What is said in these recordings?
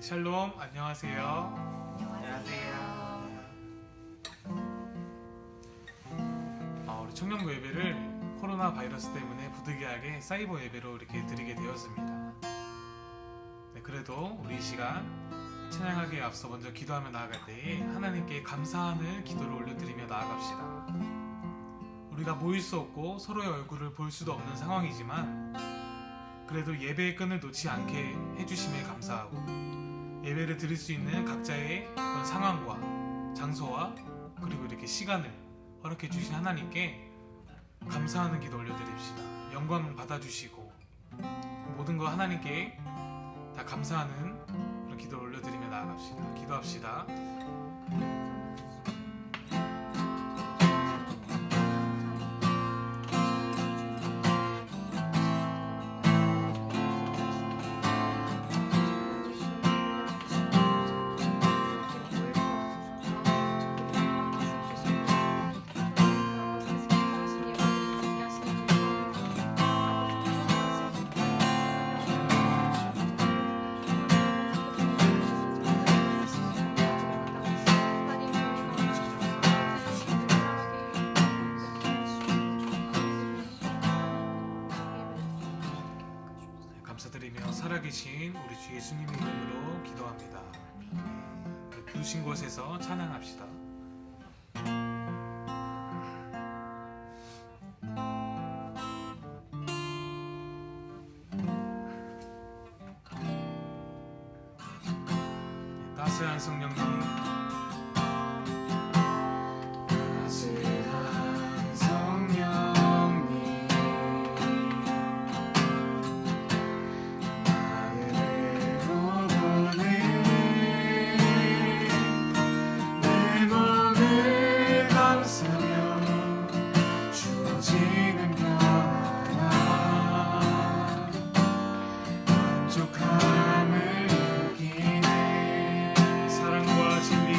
샬롬, 안녕하세요. 안녕하세요. 우리 청년부 예배를 코로나 바이러스 때문에 부득이하게 사이버 예배로 이렇게 드리게 되었습니다. 네, 그래도 우리 이 시간 찬양하기에 앞서 먼저 기도하며 나아갈 때에 하나님께 감사하는 기도를 올려드리며 나아갑시다. 우리가 모일 수 없고 서로의 얼굴을 볼 수도 없는 상황이지만 그래도 예배의 끈을 놓지 않게 해주심에 감사하고 예배를 드릴 수 있는 각자의 그런 상황과 장소와 그리고 이렇게 시간을 허락해 주신 하나님께 감사하는 기도 올려드립시다. 영광 받아주시고 모든 거 하나님께 다 감사하는 그런 기도를 올려드리며 나아갑시다. 기도합시다. 감사드리며 살아계신 우리 주 예수님 이름으로 기도합니다. 부르신 곳에서 찬양합시다. 따스한 성령님, 사랑과 진리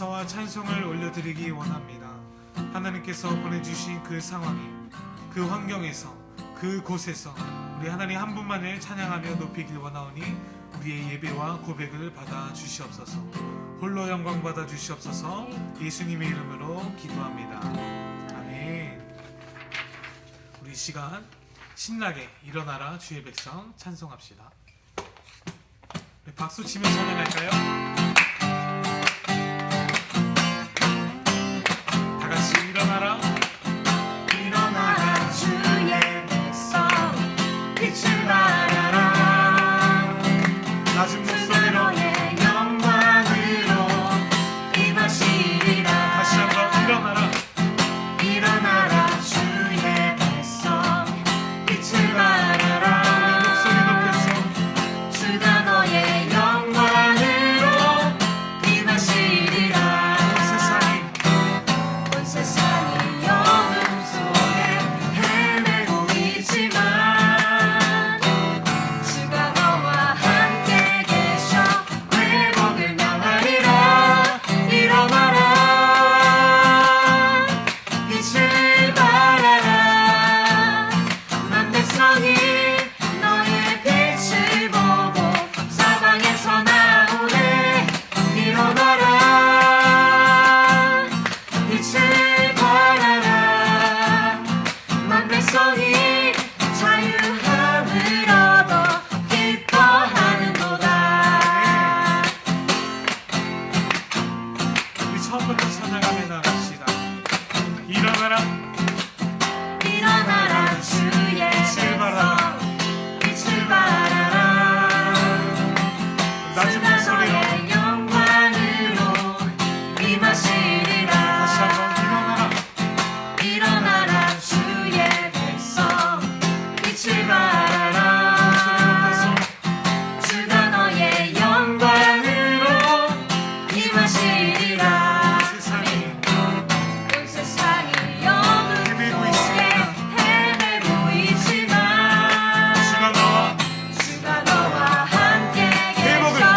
감사와 찬송을 올려드리기 원합니다. 하나님께서 보내주신 그 상황에, 그 환경에서, 그 곳에서 우리 하나님 한 분만을 찬양하며 높이길 원하오니 우리의 예배와 고백을 받아 주시옵소서. 홀로 영광 받아 주시옵소서. 예수님의 이름으로 기도합니다. 아멘. 우리 시간 신나게 일어나라 주의 백성 찬송합시다. 박수 치며 찬양할까요? 다 같이 일어나라. 일어나라 주의 백성 빛을 발하라. 낮은 목소리로 너의 영광으로 임하시리라. 다시 한번 일어나라. 일어나라 주의 백성 빛을 발하라. 목소리 높여서 주가 너의 영광으로 임하시리라. 온 세상이 어둠 속에 헤매고 있지만 주가 너와 함께 계셔 회복을 명하리라. 일어나라 빛을 발하라. 만 백성이 너의 빛을 보고 사방에서 나오네. 일어나라 빛을 발하라. 만 백성이 자유함을 얻어 기뻐하는도다. 우리 처음부터 찬양하며 나갑시다. 일어나라. 일어나라 주의 빛을 발하라. 백성 빛을 발하라. 낮은 주가 목소리로 너의 영광으로 임하시리라. 다시 한번 일어나라. 일어나라 주의 백성 빛을 발하라. 주가 너의 영광으로 임하시리라. 세상이 온 세상이 어둠 헤매고 속에 헤매고 있지만 주가 너와 주가 너와 함께 회복을 계셔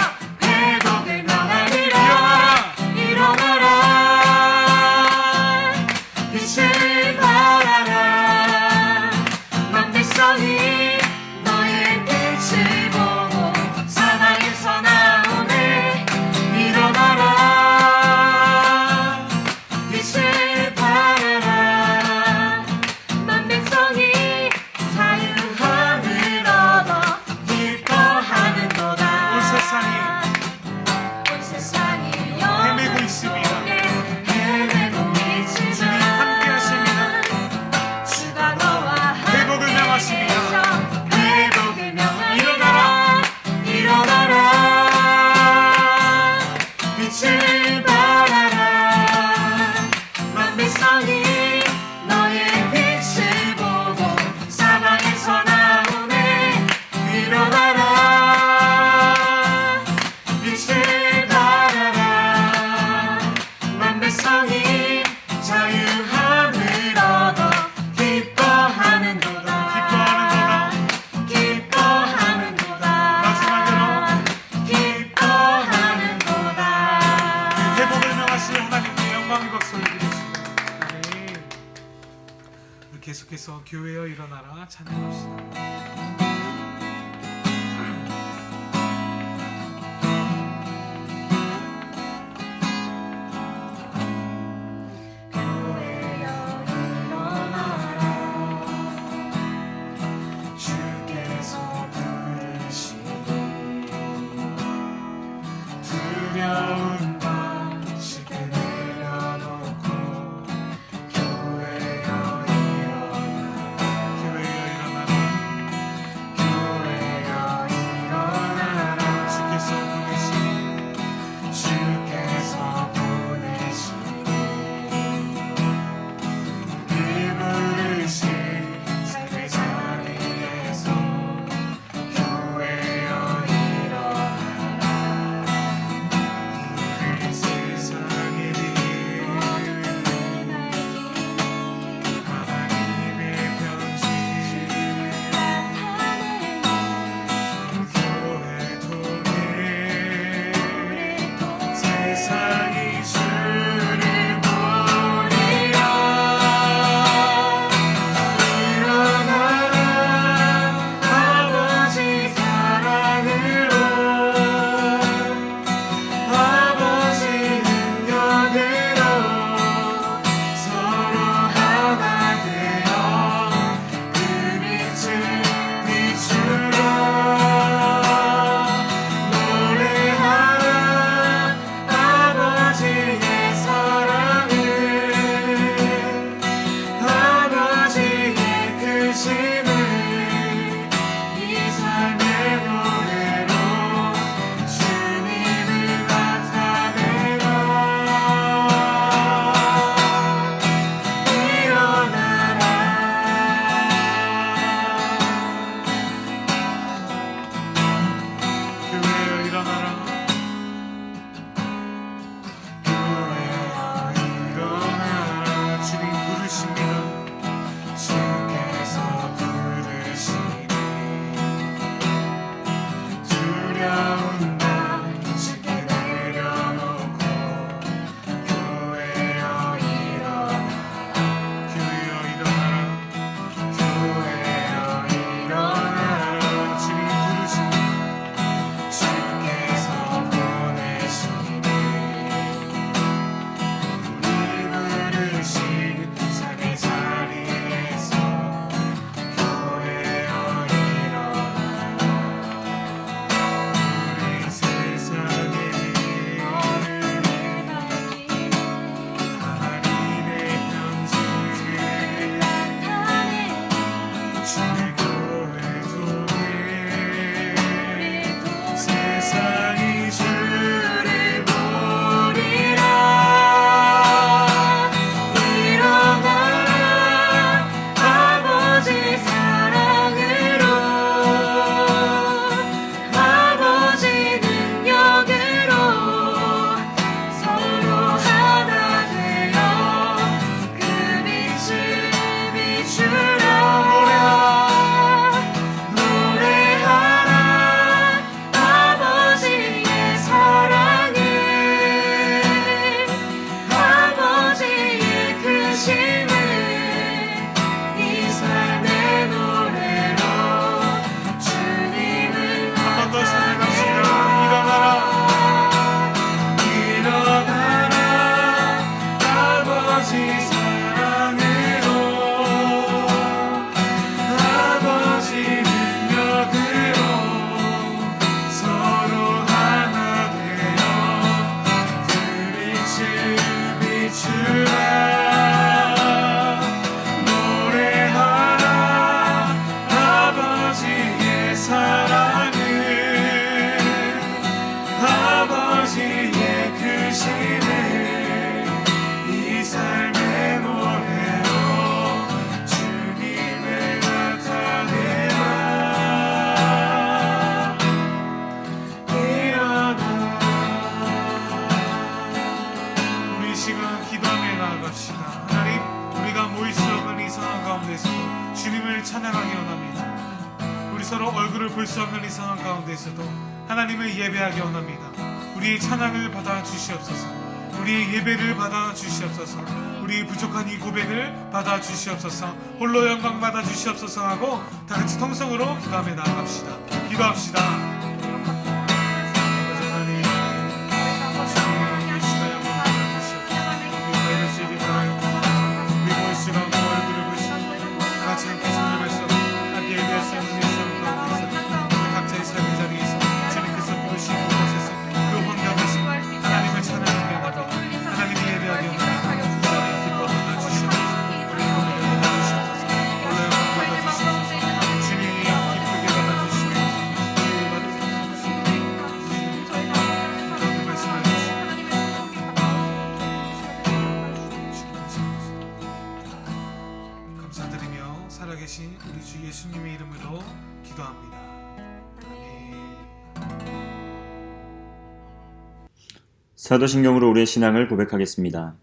회복을 명하리라. 일어나라 빛을 발하라. 만 백성이 너의 빛을 보고 사방에서 나오네. 일어나라 빛을 발하라. 만 백성이 자유함을 얻어 기뻐하는도다. 온 세상이 온 세상이 헤매고 있습니다. 헤매고 주님 함께 하십니다. 있지만 주가 너와 회복을 함께 명하십니다. 계셔 회복을 명하리라. 일어나라. 일어나라 빛을 발하라. 만 백성이 너의 빛을 보고 사방에서 나오네. 일어나라 빛을 발하라. 만 백성이 자유함을 얻어 기뻐하는도다. 기뻐하는도다. 마지막으로 기뻐하는도다. 회복을 명하실 하나님께 영광의 박수를 드리겠습니다. 아멘. 우리 계속해서 교회여 일어나라 찬양합시다. 교회여 일어나라. 주께서 부르시니 두려운 밤 쉽게 내려놓고 교회여 일어나라. 교회여 일어나라. 내려온다 쉽게 내려놓고 교회여 일어나라 교회여 일어나라 교회여 일어나라 주님이 부르시니 주께서 보내시니 우리 부르신 삶의 자리에서 교회여 일어나라 우리 세상에 하나님의 편지를 주의 교회 속에 세상이 주를 보리라 일어나라 아버지 사랑으로 아버지 능력으로 서로 하나 되어 그 빛을 비추라 노래하라 아버지의 사랑을 아버지의 크심을 이 삶의 노래로 주님을 한 번 더 찬양합시다. 일어나라 일어나라 아버지 사랑으로 아버지 능력으로 서로 하나 되어 그 빛을 비추라 노래하라 아버지의 사랑을 아버지의 크심을 이 삶의 노래로 주님을 나타내라 일어나 우리 시간 기도하며 나아갑시다. 하나님, 우리가 모일 수 없는 이 상황 가운데서도 주님을 찬양하기 원합니다. 우리 서로 얼굴을 볼 수 없는 이 상황 가운데서도 하나님을 예배하기 원합니다. 우리의 찬양을 받아 주시옵소서. 우리의 예배를 받아 주시옵소서. 우리 부족한 이 고백을 받아 주시옵소서. 홀로 영광 받아 주시옵소서 하고 다 같이 통성으로 기도하며 나아갑시다. 기도합시다. 각자의 삶의 자리에서 주님께서 부르신 곳에서 그 환경에서 하나님을 찬양하며 나아가 하나님의 예배하며 나아가 주님 기뻐 받아주시옵소서. 우리 고백을 받아주시옵소서. 올라 영광 받아주시옵소서. 주님이 기쁘게 받아주시옵소서. 저한테 말씀해 주시옵소서. 감사드리며 살아계신 우리 주 예수님의 이름으로 기도합니다. 사도신경으로 우리의 신앙을 고백하겠습니다.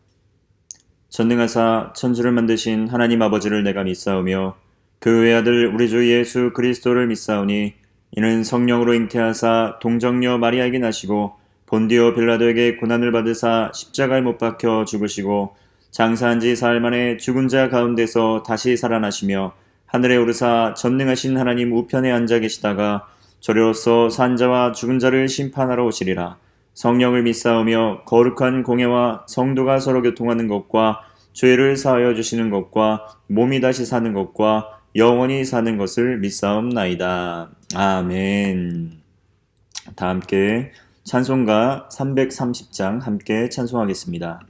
전능하사 천지를 만드신 하나님 아버지를 내가 믿사오며 그 외아들 우리 주 예수 그리스도를 믿사오니 이는 성령으로 잉태하사 동정녀 마리아에게 나시고 본디오 빌라도에게 고난을 받으사 십자가에 못 박혀 죽으시고 장사한 지 사흘 만에 죽은 자 가운데서 다시 살아나시며 하늘에 오르사 전능하신 하나님 우편에 앉아 계시다가 저리로서 산 자와 죽은 자를 심판하러 오시리라. 성령을 믿사오며 거룩한 공예와 성도가 서로 교통하는 것과 죄를 사하여 주시는 것과 몸이 다시 사는 것과 영원히 사는 것을 믿사옵나이다. 아멘. 다 함께 찬송가 330장 함께 찬송하겠습니다.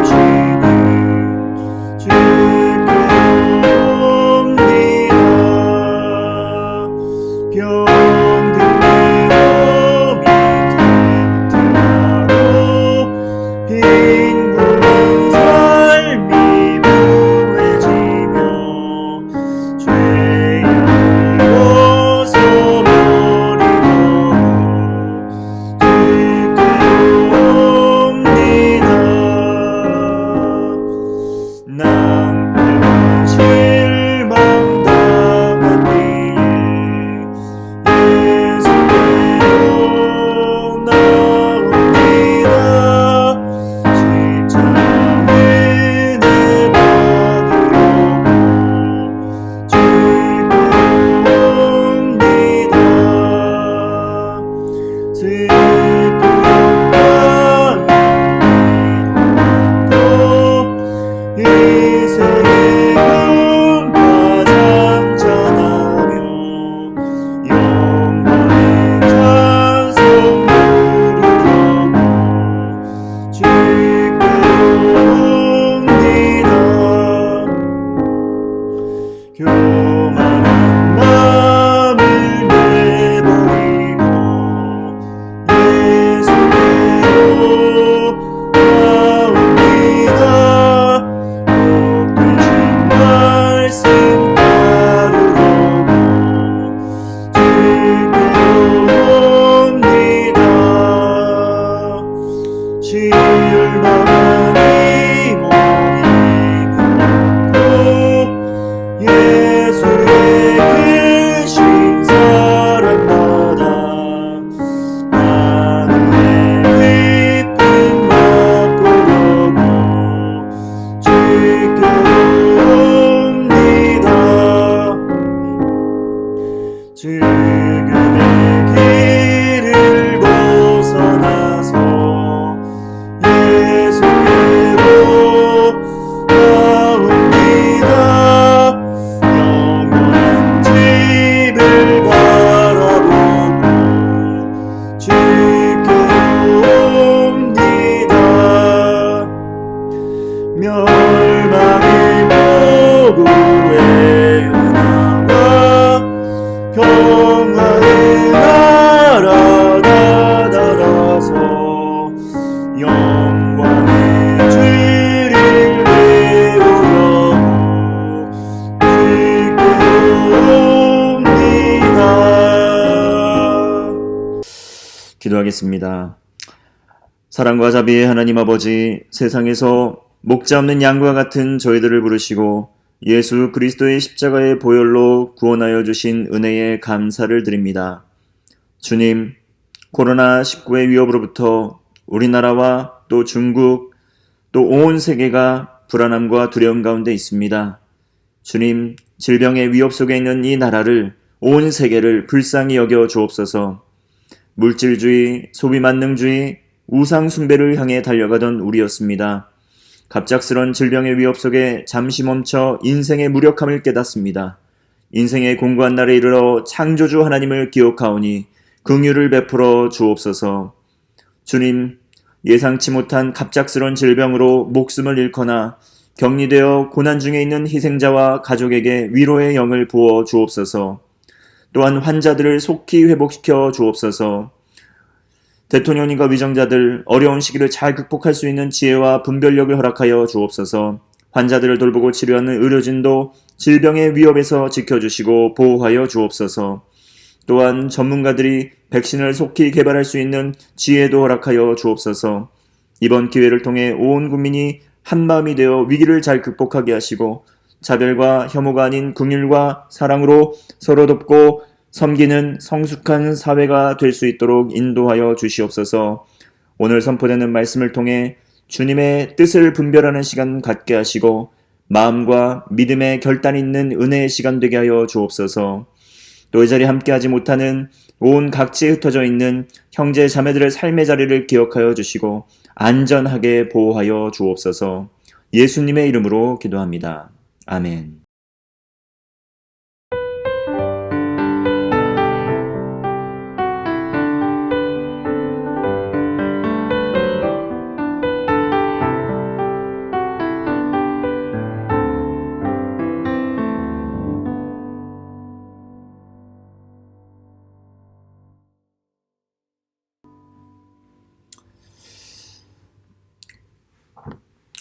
주 기도하겠습니다. 사랑과 자비의 하나님 아버지, 세상에서 목자 없는 양과 같은 저희들을 부르시고 예수 그리스도의 십자가의 보혈로 구원하여 주신 은혜에 감사를 드립니다. 주님, 코로나19의 위협으로부터 우리나라와 또 중국, 또 온 세계가 불안함과 두려움 가운데 있습니다. 주님, 질병의 위협 속에 있는 이 나라를, 온 세계를 불쌍히 여겨 주옵소서. 물질주의, 소비만능주의, 우상숭배를 향해 달려가던 우리였습니다. 갑작스런 질병의 위협 속에 잠시 멈춰 인생의 무력함을 깨닫습니다. 인생의 공고한 날에 이르러 창조주 하나님을 기억하오니 긍휼을 베풀어 주옵소서. 주님, 예상치 못한 갑작스런 질병으로 목숨을 잃거나 격리되어 고난 중에 있는 희생자와 가족에게 위로의 영을 부어 주옵소서. 또한 환자들을 속히 회복시켜 주옵소서. 대통령님과 위정자들 어려운 시기를 잘 극복할 수 있는 지혜와 분별력을 허락하여 주옵소서. 환자들을 돌보고 치료하는 의료진도 질병의 위협에서 지켜주시고 보호하여 주옵소서. 또한 전문가들이 백신을 속히 개발할 수 있는 지혜도 허락하여 주옵소서. 이번 기회를 통해 온 국민이 한마음이 되어 위기를 잘 극복하게 하시고 자별과 혐오가 아닌 긍휼과 사랑으로 서로 돕고 섬기는 성숙한 사회가 될 수 있도록 인도하여 주시옵소서. 오늘 선포되는 말씀을 통해 주님의 뜻을 분별하는 시간 갖게 하시고 마음과 믿음의 결단이 있는 은혜의 시간 되게 하여 주옵소서. 또 이 자리에 함께하지 못하는 온 각지에 흩어져 있는 형제 자매들의 삶의 자리를 기억하여 주시고 안전하게 보호하여 주옵소서. 예수님의 이름으로 기도합니다. 아멘.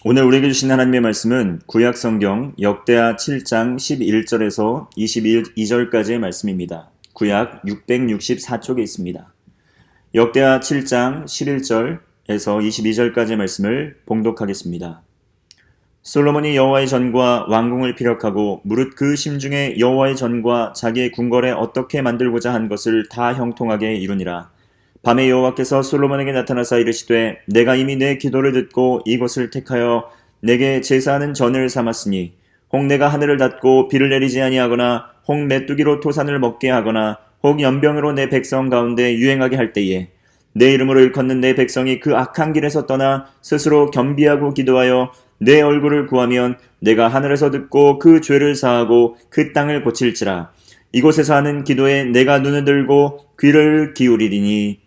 오늘 우리에게 주신 하나님의 말씀은 구약성경 역대하 7장 11절에서 22절까지의 말씀입니다. 구약 664쪽에 있습니다. 역대하 7장 11절에서 22절까지의 말씀을 봉독하겠습니다. 솔로몬이 여호와의 전과 왕궁을 피력하고 무릇 그 심중에 여호와의 전과 자기의 궁궐에 어떻게 만들고자 한 것을 다 형통하게 이루니라. 밤에 여호와께서 솔로몬에게 나타나사 이르시되 내가 이미 내 기도를 듣고 이곳을 택하여 내게 제사하는 전을 삼았으니 혹 내가 하늘을 닫고 비를 내리지 아니하거나 혹 메뚜기로 토산을 먹게 하거나 혹 연병으로 내 백성 가운데 유행하게 할 때에 내 이름으로 일컫는 내 백성이 그 악한 길에서 떠나 스스로 겸비하고 기도하여 내 얼굴을 구하면 내가 하늘에서 듣고 그 죄를 사하고 그 땅을 고칠지라. 이곳에서 하는 기도에 내가 눈을 들고 귀를 기울이리니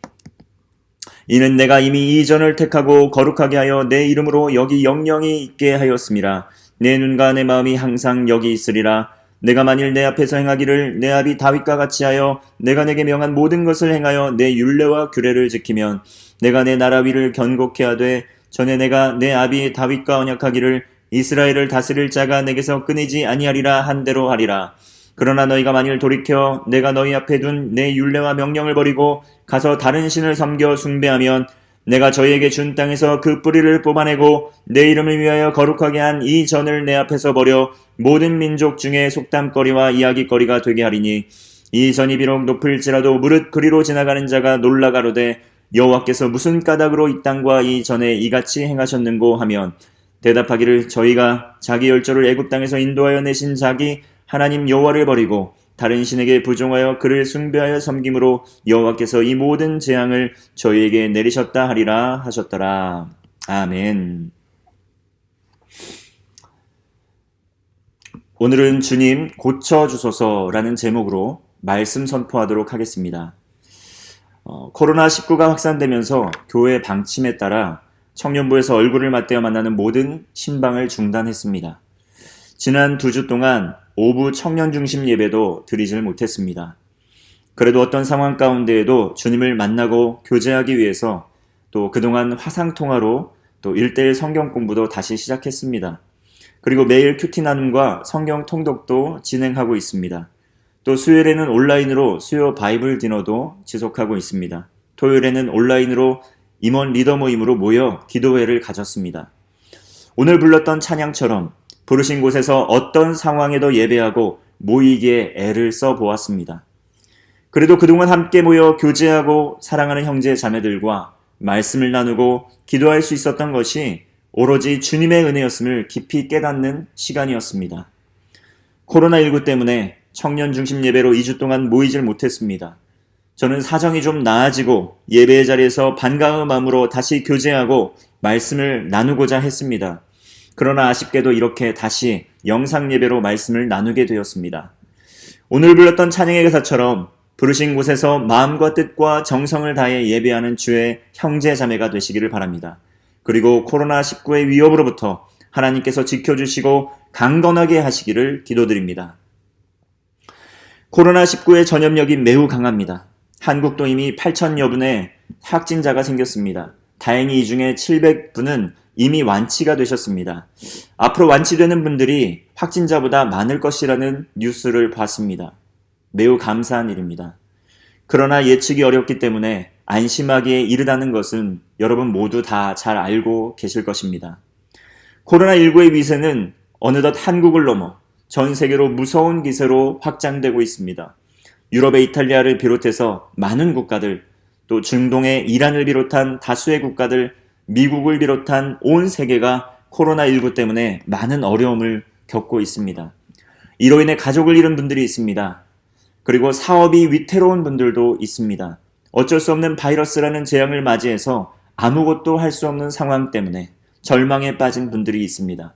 이는 내가 이미 이 전을 택하고 거룩하게 하여 내 이름으로 여기 영영이 있게 하였음이라. 내 눈과 내 마음이 항상 여기 있으리라. 내가 만일 내 앞에서 행하기를 내 아비 다윗과 같이 하여 내가 내게 명한 모든 것을 행하여 내 율례와 규례를 지키면 내가 내 나라 위를 견고케 하되 전에 내가 내 아비 다윗과 언약하기를 이스라엘을 다스릴 자가 내게서 끊이지 아니하리라 한 대로 하리라. 그러나 너희가 만일 돌이켜 내가 너희 앞에 둔 내 율례와 명령을 버리고 가서 다른 신을 섬겨 숭배하면 내가 저희에게 준 땅에서 그 뿌리를 뽑아내고 내 이름을 위하여 거룩하게 한 이 전을 내 앞에서 버려 모든 민족 중에 속담거리와 이야기거리가 되게 하리니 이 전이 비록 높을지라도 무릇 그리로 지나가는 자가 놀라가로되 여호와께서 무슨 까닭으로 이 땅과 이 전에 이같이 행하셨는고 하면 대답하기를 저희가 자기 열조를 애굽 땅에서 인도하여 내신 자기 하나님 여호와를 버리고 다른 신에게 부종하여 그를 숭배하여 섬김으로 여호와께서 이 모든 재앙을 저희에게 내리셨다 하리라 하셨더라. 아멘. 오늘은 주님 고쳐주소서라는 제목으로 말씀 선포하도록 하겠습니다. 코로나19가 확산되면서 교회 방침에 따라 청년부에서 얼굴을 맞대어 만나는 모든 신방을 중단했습니다. 지난 2주 동안 오부 청년 중심 예배도 드리질 못했습니다. 그래도 어떤 상황 가운데에도 주님을 만나고 교제하기 위해서 또 그동안 화상통화로 또 1:1 성경 공부도 다시 시작했습니다. 그리고 매일 큐티 나눔과 성경 통독도 진행하고 있습니다. 또 수요일에는 온라인으로 수요 바이블 디너도 지속하고 있습니다. 토요일에는 온라인으로 임원 리더 모임으로 모여 기도회를 가졌습니다. 오늘 불렀던 찬양처럼 부르신 곳에서 어떤 상황에도 예배하고 모이기에 애를 써보았습니다. 그래도 그동안 함께 모여 교제하고 사랑하는 형제 자매들과 말씀을 나누고 기도할 수 있었던 것이 오로지 주님의 은혜였음을 깊이 깨닫는 시간이었습니다. 코로나19 때문에 청년 중심 예배로 2주 동안 모이질 못했습니다. 저는 사정이 좀 나아지고 예배의 자리에서 반가운 마음으로 다시 교제하고 말씀을 나누고자 했습니다. 그러나 아쉽게도 이렇게 다시 영상 예배로 말씀을 나누게 되었습니다. 오늘 불렀던 찬양의 가사처럼 부르신 곳에서 마음과 뜻과 정성을 다해 예배하는 주의 형제 자매가 되시기를 바랍니다. 그리고 코로나19의 위협으로부터 하나님께서 지켜주시고 강건하게 하시기를 기도드립니다. 코로나19의 전염력이 매우 강합니다. 한국도 이미 8천여 분의 확진자가 생겼습니다. 다행히 이 중에 700분은 이미 완치가 되셨습니다. 앞으로 완치되는 분들이 확진자보다 많을 것이라는 뉴스를 봤습니다. 매우 감사한 일입니다. 그러나 예측이 어렵기 때문에 안심하기에 이르다는 것은 여러분 모두 다 잘 알고 계실 것입니다. 코로나19의 위세는 어느덧 한국을 넘어 전 세계로 무서운 기세로 확장되고 있습니다. 유럽의 이탈리아를 비롯해서 많은 국가들, 또 중동의 이란을 비롯한 다수의 국가들, 미국을 비롯한 온 세계가 코로나19 때문에 많은 어려움을 겪고 있습니다. 이로 인해 가족을 잃은 분들이 있습니다. 그리고 사업이 위태로운 분들도 있습니다. 어쩔 수 없는 바이러스라는 재앙을 맞이해서 아무것도 할 수 없는 상황 때문에 절망에 빠진 분들이 있습니다.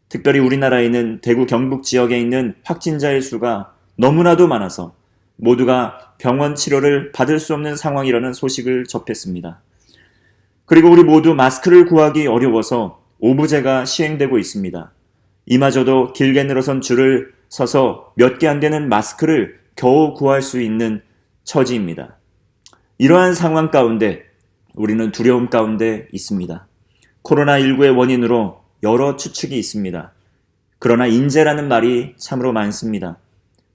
특별히 우리나라에는 대구 경북 지역에 있는 확진자의 수가 너무나도 많아서 모두가 병원 치료를 받을 수 없는 상황이라는 소식을 접했습니다. 그리고 우리 모두 마스크를 구하기 어려워서 오부제가 시행되고 있습니다. 이마저도 길게 늘어선 줄을 서서 몇 개 안 되는 마스크를 겨우 구할 수 있는 처지입니다. 이러한 상황 가운데 우리는 두려움 가운데 있습니다. 코로나19의 원인으로 여러 추측이 있습니다. 그러나 인재라는 말이 참으로 많습니다.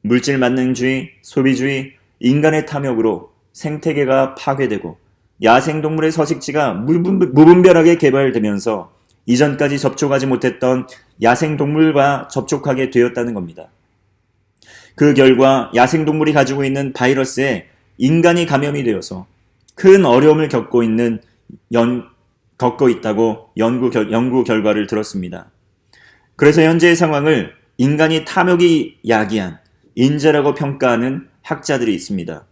물질 만능주의, 소비주의, 인간의 탐욕으로 생태계가 파괴되고 야생동물의 서식지가 무분별하게 개발되면서 이전까지 접촉하지 못했던 야생동물과 접촉하게 되었다는 겁니다. 그 결과 야생동물이 가지고 있는 바이러스에 인간이 감염이 되어서 큰 어려움을 겪고 있다고 연구 결과를 들었습니다. 그래서 현재의 상황을 인간이 탐욕이 야기한 인재라고 평가하는 학자들이 있습니다.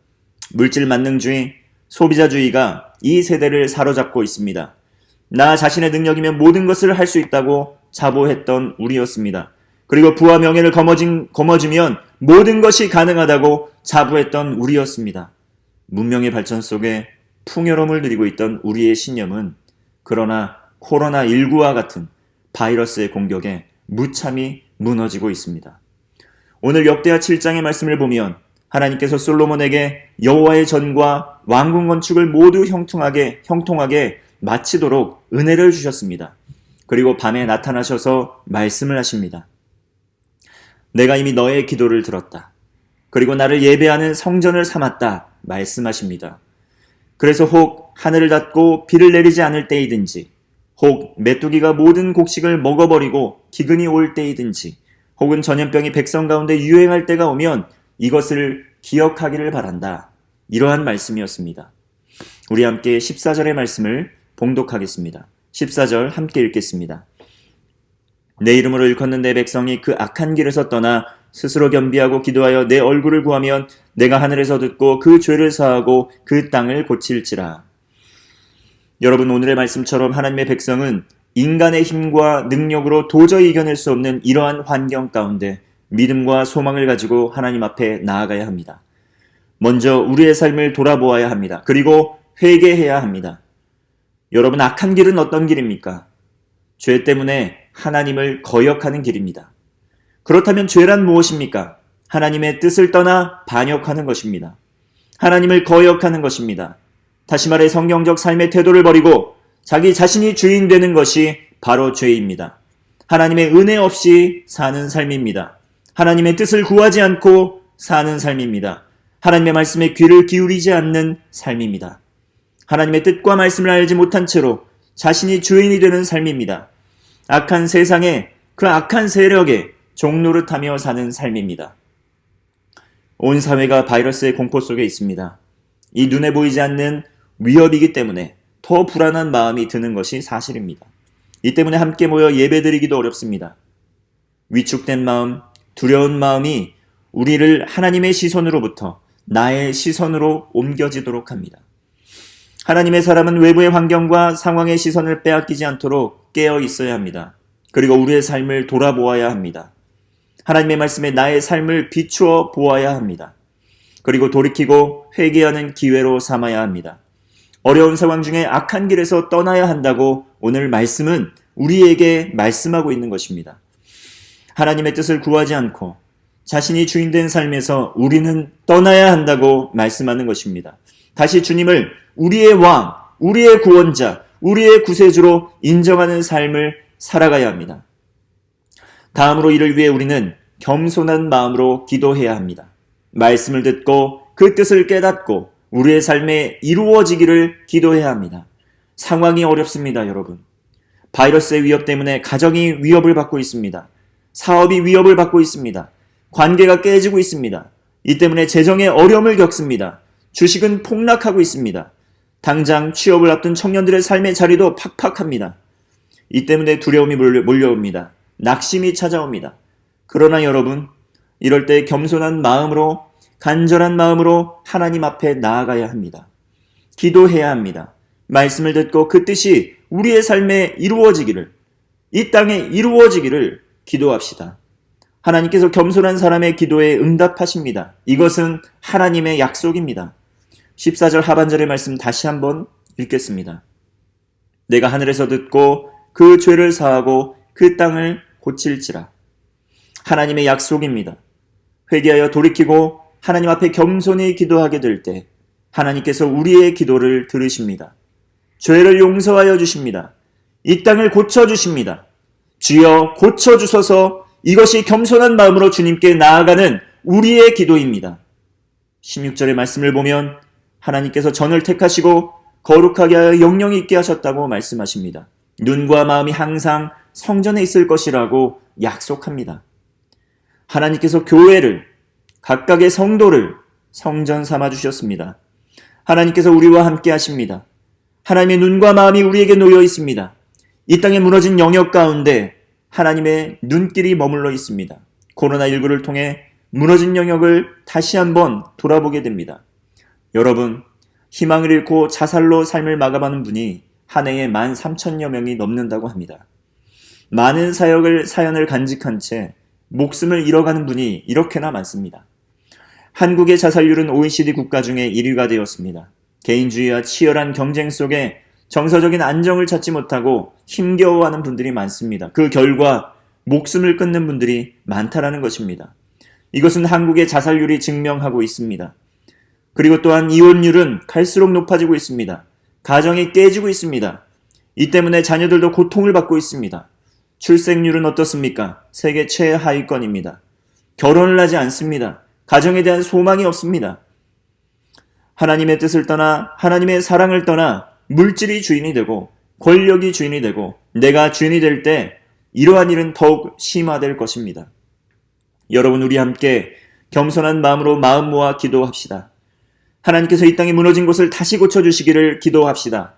물질 만능주의, 소비자주의가 이 세대를 사로잡고 있습니다. 나 자신의 능력이면 모든 것을 할 수 있다고 자부했던 우리였습니다. 그리고 부와 명예를 거머쥐면 모든 것이 가능하다고 자부했던 우리였습니다. 문명의 발전 속에 풍요로움을 누리고 있던 우리의 신념은 그러나 코로나19와 같은 바이러스의 공격에 무참히 무너지고 있습니다. 오늘 역대하 7장의 말씀을 보면 하나님께서 솔로몬에게 여호와의 전과 왕궁 건축을 모두 형통하게 마치도록 은혜를 주셨습니다. 그리고 밤에 나타나셔서 말씀을 하십니다. 내가 이미 너의 기도를 들었다. 그리고 나를 예배하는 성전을 삼았다. 말씀하십니다. 그래서 혹 하늘을 닫고 비를 내리지 않을 때이든지, 혹 메뚜기가 모든 곡식을 먹어버리고 기근이 올 때이든지, 혹은 전염병이 백성 가운데 유행할 때가 오면 이것을 기억하기를 바란다. 이러한 말씀이었습니다. 우리 함께 14절의 말씀을 봉독하겠습니다. 14절 함께 읽겠습니다. 내 이름으로 일컫는 내 백성이 그 악한 길에서 떠나 스스로 겸비하고 기도하여 내 얼굴을 구하면 내가 하늘에서 듣고 그 죄를 사하고 그 땅을 고칠지라. 여러분, 오늘의 말씀처럼 하나님의 백성은 인간의 힘과 능력으로 도저히 이겨낼 수 없는 이러한 환경 가운데 믿음과 소망을 가지고 하나님 앞에 나아가야 합니다. 먼저 우리의 삶을 돌아보아야 합니다. 그리고 회개해야 합니다. 여러분, 악한 길은 어떤 길입니까? 죄 때문에 하나님을 거역하는 길입니다. 그렇다면 죄란 무엇입니까? 하나님의 뜻을 떠나 반역하는 것입니다. 하나님을 거역하는 것입니다. 다시 말해 성경적 삶의 태도를 버리고 자기 자신이 주인 되는 것이 바로 죄입니다. 하나님의 은혜 없이 사는 삶입니다. 하나님의 뜻을 구하지 않고 사는 삶입니다. 하나님의 말씀에 귀를 기울이지 않는 삶입니다. 하나님의 뜻과 말씀을 알지 못한 채로 자신이 주인이 되는 삶입니다. 악한 세상에 그 악한 세력에 종노릇하며 사는 삶입니다. 온 사회가 바이러스의 공포 속에 있습니다. 이 눈에 보이지 않는 위협이기 때문에 더 불안한 마음이 드는 것이 사실입니다. 이 때문에 함께 모여 예배드리기도 어렵습니다. 위축된 마음, 두려운 마음이 우리를 하나님의 시선으로부터 나의 시선으로 옮겨지도록 합니다. 하나님의 사람은 외부의 환경과 상황의 시선을 빼앗기지 않도록 깨어 있어야 합니다. 그리고 우리의 삶을 돌아보아야 합니다. 하나님의 말씀에 나의 삶을 비추어 보아야 합니다. 그리고 돌이키고 회개하는 기회로 삼아야 합니다. 어려운 상황 중에 악한 길에서 떠나야 한다고 오늘 말씀은 우리에게 말씀하고 있는 것입니다. 하나님의 뜻을 구하지 않고 자신이 주인된 삶에서 우리는 떠나야 한다고 말씀하는 것입니다. 다시 주님을 우리의 왕, 우리의 구원자, 우리의 구세주로 인정하는 삶을 살아가야 합니다. 다음으로 이를 위해 우리는 겸손한 마음으로 기도해야 합니다. 말씀을 듣고 그 뜻을 깨닫고 우리의 삶에 이루어지기를 기도해야 합니다. 상황이 어렵습니다, 여러분. 바이러스의 위협 때문에 가정이 위협을 받고 있습니다. 사업이 위협을 받고 있습니다. 관계가 깨지고 있습니다. 이 때문에 재정의 어려움을 겪습니다. 주식은 폭락하고 있습니다. 당장 취업을 앞둔 청년들의 삶의 자리도 팍팍합니다. 이 때문에 두려움이 몰려옵니다. 낙심이 찾아옵니다. 그러나 여러분, 이럴 때 겸손한 마음으로, 간절한 마음으로 하나님 앞에 나아가야 합니다. 기도해야 합니다. 말씀을 듣고 그 뜻이 우리의 삶에 이루어지기를, 이 땅에 이루어지기를 기도합시다. 하나님께서 겸손한 사람의 기도에 응답하십니다. 이것은 하나님의 약속입니다. 14절 하반절의 말씀 다시 한번 읽겠습니다. 내가 하늘에서 듣고 그 죄를 사하고 그 땅을 고칠지라. 하나님의 약속입니다. 회개하여 돌이키고 하나님 앞에 겸손히 기도하게 될 때 하나님께서 우리의 기도를 들으십니다. 죄를 용서하여 주십니다. 이 땅을 고쳐주십니다. 주여 고쳐주소서. 이것이 겸손한 마음으로 주님께 나아가는 우리의 기도입니다. 16절의 말씀을 보면 하나님께서 전을 택하시고 거룩하게 하여 영영이 있게 하셨다고 말씀하십니다. 눈과 마음이 항상 성전에 있을 것이라고 약속합니다. 하나님께서 교회를, 각각의 성도를 성전 삼아 주셨습니다. 하나님께서 우리와 함께 하십니다. 하나님의 눈과 마음이 우리에게 놓여 있습니다. 이 땅에 무너진 영역 가운데 하나님의 눈길이 머물러 있습니다. 코로나19를 통해 무너진 영역을 다시 한번 돌아보게 됩니다. 여러분, 희망을 잃고 자살로 삶을 마감하는 분이 한 해에 13,000여 명이 넘는다고 합니다. 많은 사연을 간직한 채 목숨을 잃어가는 분이 이렇게나 많습니다. 한국의 자살률은 OECD 국가 중에 1위가 되었습니다. 개인주의와 치열한 경쟁 속에 정서적인 안정을 찾지 못하고 힘겨워하는 분들이 많습니다. 그 결과 목숨을 끊는 분들이 많다라는 것입니다. 이것은 한국의 자살률이 증명하고 있습니다. 그리고 또한 이혼율은 갈수록 높아지고 있습니다. 가정이 깨지고 있습니다. 이 때문에 자녀들도 고통을 받고 있습니다. 출생률은 어떻습니까? 세계 최하위권입니다. 결혼을 하지 않습니다. 가정에 대한 소망이 없습니다. 하나님의 뜻을 떠나 하나님의 사랑을 떠나 물질이 주인이 되고 권력이 주인이 되고 내가 주인이 될 때 이러한 일은 더욱 심화될 것입니다. 여러분, 우리 함께 겸손한 마음으로 마음 모아 기도합시다. 하나님께서 이 땅에 무너진 곳을 다시 고쳐주시기를 기도합시다.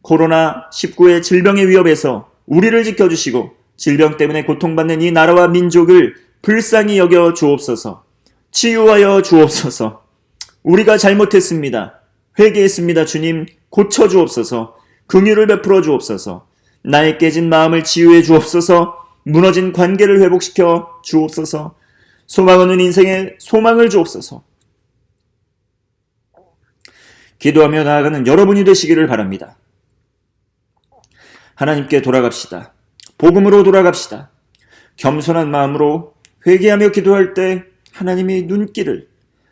코로나19의 질병의 위협에서 우리를 지켜주시고 질병 때문에 고통받는 이 나라와 민족을 불쌍히 여겨 주옵소서. 치유하여 주옵소서. 우리가 잘못했습니다. 회개했습니다. 주님, 고쳐주옵소서. 긍휼을 베풀어 주옵소서. 나의 깨진 마음을 치유해 주옵소서. 무너진 관계를 회복시켜 주옵소서. 소망 없는 인생에 소망을 주옵소서. 기도하며 나아가는 여러분이 되시기를 바랍니다. 하나님께 돌아갑시다. 복음으로 돌아갑시다. 겸손한 마음으로 회개하며 기도할 때 하나님의 눈길을,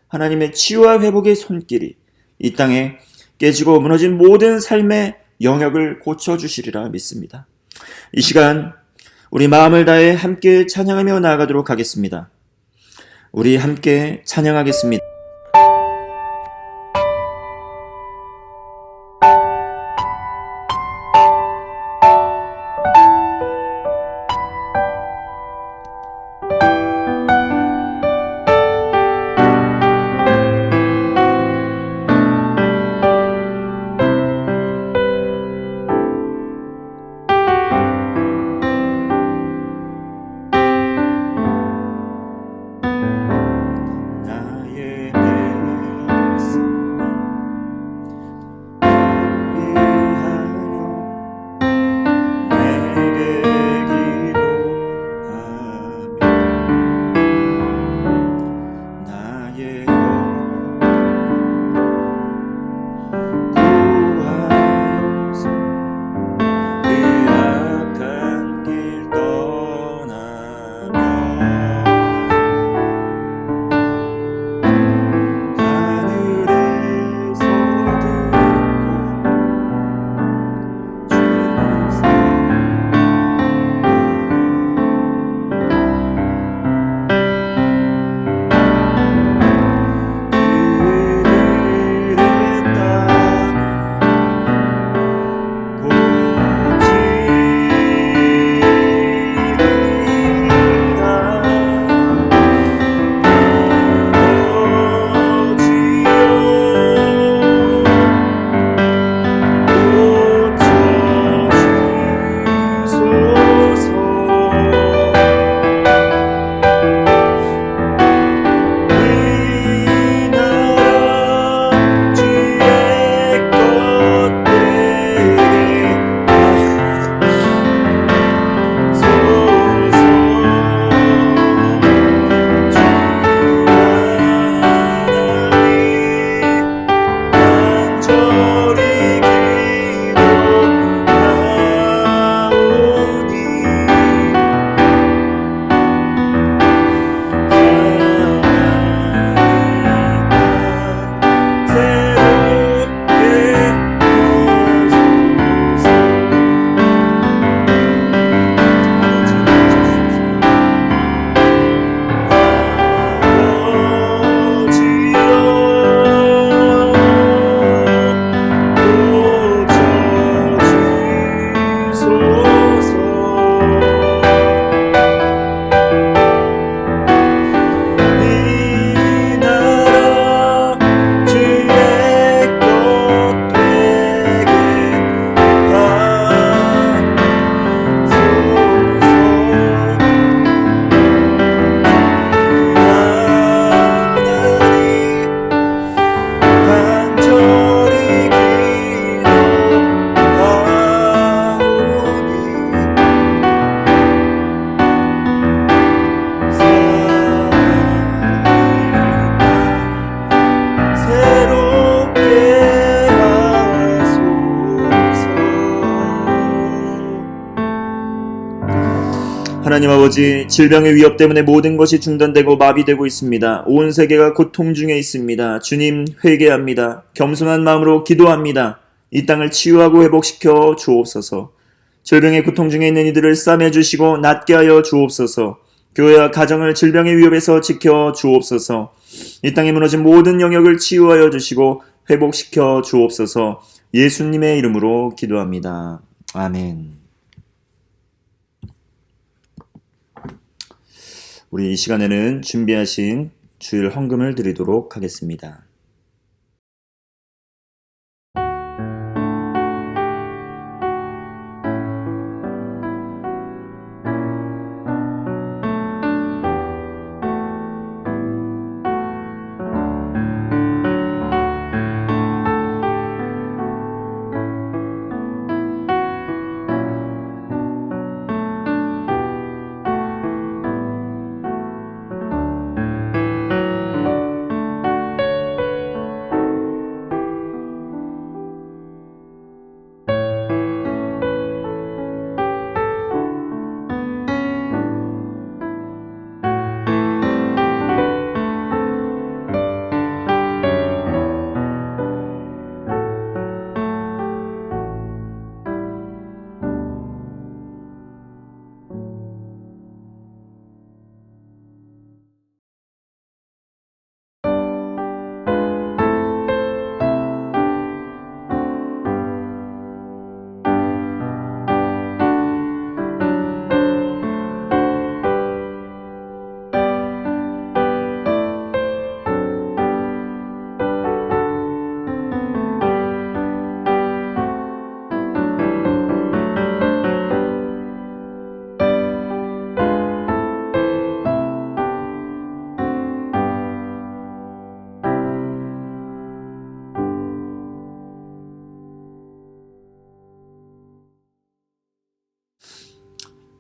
하나님의 치유와 회복의 손길이 이 땅에 깨지고 무너진 모든 삶의 영역을 고쳐주시리라 믿습니다. 이 시간 우리 마음을 다해 함께 찬양하며 나아가도록 하겠습니다. 우리 함께 찬양하겠습니다. 나의 하나님 아버지, 질병의 위협 때문에 모든 것이 중단되고 마비되고 있습니다. 온 세계가 고통 중에 있습니다. 주님, 회개합니다. 겸손한 마음으로 기도합니다. 이 땅을 치유하고 회복시켜 주옵소서. 질병의 고통 중에 있는 이들을 싸매주시고 낫게 하여 주옵소서. 교회와 가정을 질병의 위협에서 지켜 주옵소서. 이 땅에 무너진 모든 영역을 치유하여 주시고 회복시켜 주옵소서. 예수님의 이름으로 기도합니다. 아멘. 우리 이 시간에는 준비하신 주일 헌금을 드리도록 하겠습니다.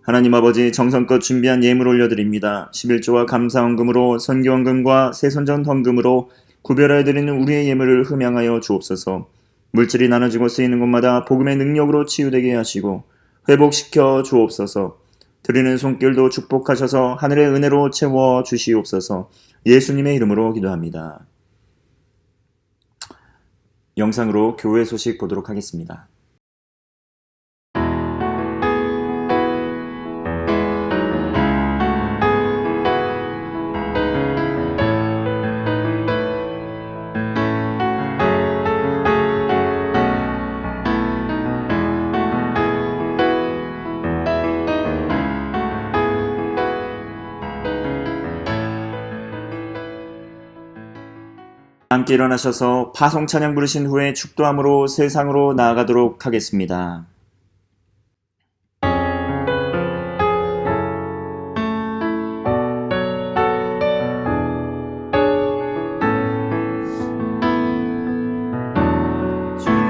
하나님 아버지, 정성껏 준비한 예물 올려드립니다. 11조와 감사헌금으로, 선교헌금과 새선전 헌금으로 구별하여 드리는 우리의 예물을 흠양하여 주옵소서. 물질이 나눠지고 쓰이는 곳마다 복음의 능력으로 치유되게 하시고 회복시켜 주옵소서. 드리는 손길도 축복하셔서 하늘의 은혜로 채워 주시옵소서. 예수님의 이름으로 기도합니다. 영상으로 교회 소식 보도록 하겠습니다. 함께 일어나셔서 파송 찬양 부르신 후에 축도함으로 세상으로 나아가도록 하겠습니다. 주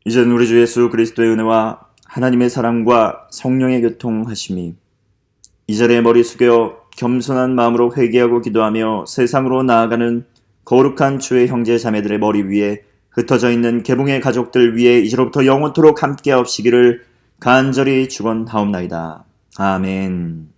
이제는 우리 주 예수 그리스도의 은혜와 하나님의 사랑과 성령의 교통하심이 이 자리에 머리 숙여 겸손한 마음으로 회개하고 기도하며 세상으로 나아가는 거룩한 주의 형제 자매들의 머리 위에 흩어져 있는 개봉의 가족들 위에 이제로부터 영원토록 함께 하옵시기를 간절히 축원하옵나이다. 아멘.